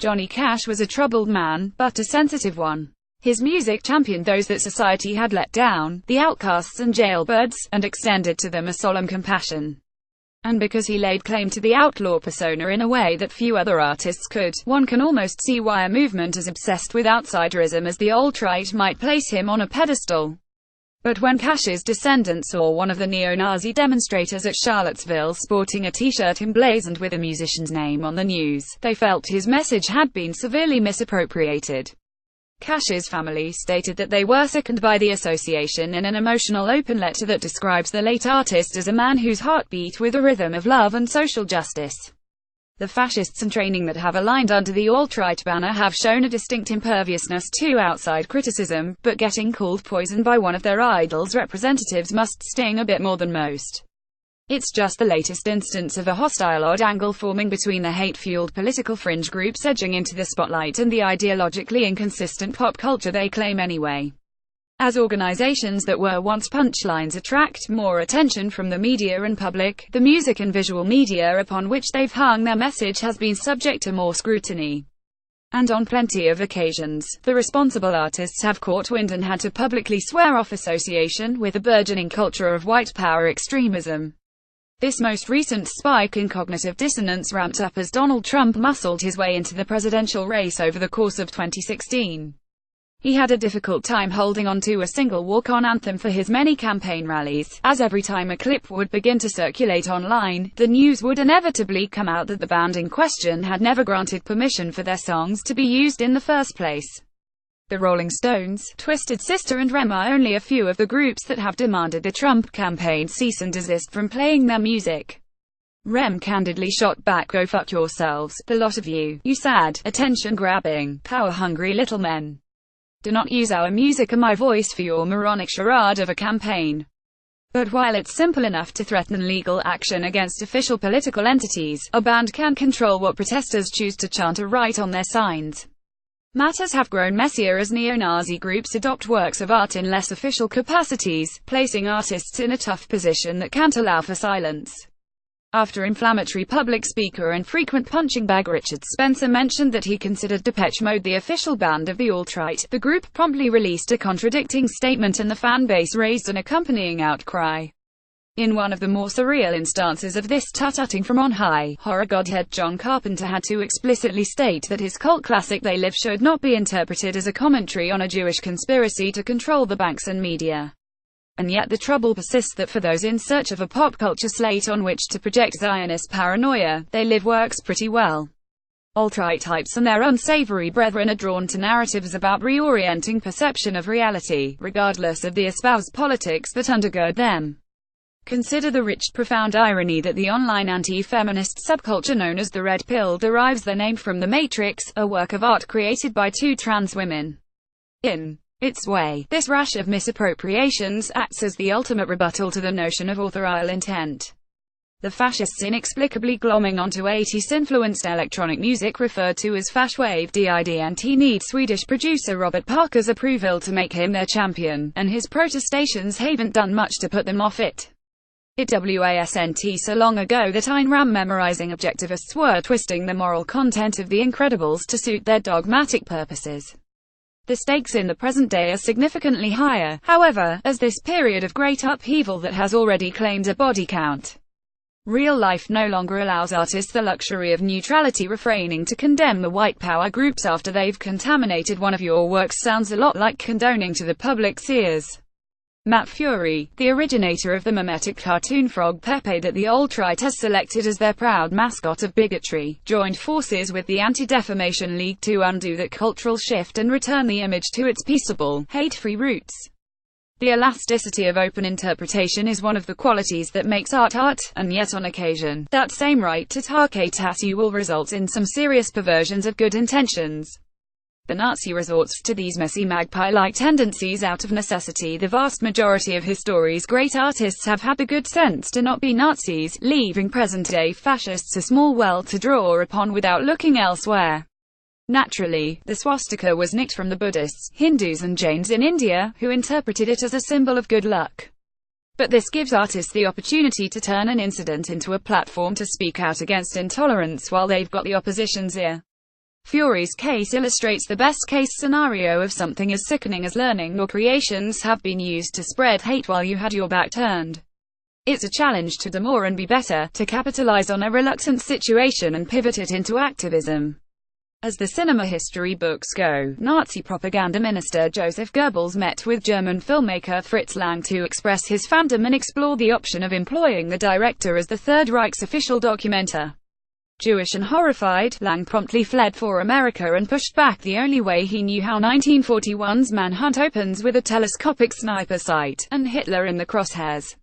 Johnny Cash was a troubled man, but a sensitive one. His music championed those that society had let down, the outcasts and jailbirds, and extended to them a solemn compassion. And because he laid claim to the outlaw persona in a way that few other artists could, one can almost see why a movement as obsessed with outsiderism as the alt-right might place him on a pedestal. But when Cash's descendants saw one of the neo-Nazi demonstrators at Charlottesville sporting a t-shirt emblazoned with a musician's name on the news, they felt his message had been severely misappropriated. Cash's family stated that they were sickened by the association in an emotional open letter that describes the late artist as a man whose heart beat with a rhythm of love and social justice. The fascists and training that have aligned under the alt-right banner have shown a distinct imperviousness to outside criticism, but getting called poison by one of their idols' representatives must sting a bit more than most. It's just the latest instance of a hostile odd angle forming between the hate-fueled political fringe groups edging into the spotlight and the ideologically inconsistent pop culture they claim anyway. As organizations that were once punchlines attract more attention from the media and public, the music and visual media upon which they've hung their message has been subject to more scrutiny. And on plenty of occasions, the responsible artists have caught wind and had to publicly swear off association with the burgeoning culture of white power extremism. This most recent spike in cognitive dissonance ramped up as Donald Trump muscled his way into the presidential race over the course of 2016. He had a difficult time holding on to a single walk-on anthem for his many campaign rallies, as every time a clip would begin to circulate online, the news would inevitably come out that the band in question had never granted permission for their songs to be used in the first place. The Rolling Stones, Twisted Sister and Rem are only a few of the groups that have demanded the Trump campaign cease and desist from playing their music. Rem candidly shot back, "Go fuck yourselves, the lot of you, you sad, attention-grabbing, power-hungry little men. Do not use our music or my voice for your moronic charade of a campaign." But while it's simple enough to threaten legal action against official political entities, a band can control what protesters choose to chant or write on their signs. Matters have grown messier as neo-Nazi groups adopt works of art in less official capacities, placing artists in a tough position that can't allow for silence. After inflammatory public speaker and frequent punching bag Richard Spencer mentioned that he considered Depeche Mode the official band of the alt-right, the group promptly released a contradicting statement and the fan base raised an accompanying outcry. In one of the more surreal instances of this tut-tutting from on high, horror godhead John Carpenter had to explicitly state that his cult classic They Live should not be interpreted as a commentary on a Jewish conspiracy to control the banks and media. And yet the trouble persists that for those in search of a pop culture slate on which to project Zionist paranoia, They Live works pretty well. Alt-right types and their unsavory brethren are drawn to narratives about reorienting perception of reality, regardless of the espoused politics that undergird them. Consider the rich, profound irony that the online anti-feminist subculture known as the Red Pill derives their name from The Matrix, a work of art created by two trans women. In its way, this rash of misappropriations acts as the ultimate rebuttal to the notion of authorial intent. The fascists inexplicably glomming onto 80s-influenced electronic music referred to as Fashwave didn't need Swedish producer Robert Parker's approval to make him their champion, and his protestations haven't done much to put them off it. It wasn't so long ago that Ayn Rand memorizing objectivists were twisting the moral content of The Incredibles to suit their dogmatic purposes. The stakes in the present day are significantly higher, however, as this period of great upheaval that has already claimed a body count. Real life no longer allows artists the luxury of neutrality. Refraining to condemn the white power groups after they've contaminated one of your works sounds a lot like condoning to the public's ears. Matt Fury, the originator of the mimetic cartoon frog Pepe that the alt-right has selected as their proud mascot of bigotry, joined forces with the Anti-Defamation League to undo that cultural shift and return the image to its peaceable, hate-free roots. The elasticity of open interpretation is one of the qualities that makes art art, and yet on occasion, that same right to take at you will result in some serious perversions of good intentions. The Nazi resorts to these messy magpie-like tendencies out of necessity. The vast majority of history's great artists have had the good sense to not be Nazis, leaving present-day fascists a small well to draw upon without looking elsewhere. Naturally, the swastika was nicked from the Buddhists, Hindus and Jains in India, who interpreted it as a symbol of good luck. But this gives artists the opportunity to turn an incident into a platform to speak out against intolerance while they've got the opposition's ear. Fury's case illustrates the best-case scenario of something as sickening as learning your creations have been used to spread hate while you had your back turned. It's a challenge to do more and be better, to capitalize on a reluctant situation and pivot it into activism. As the cinema history books go, Nazi propaganda minister Joseph Goebbels met with German filmmaker Fritz Lang to express his fandom and explore the option of employing the director as the Third Reich's official documenter. Jewish and horrified, Lang promptly fled for America and pushed back the only way he knew how. 1941's Manhunt opens with a telescopic sniper sight, and Hitler in the crosshairs.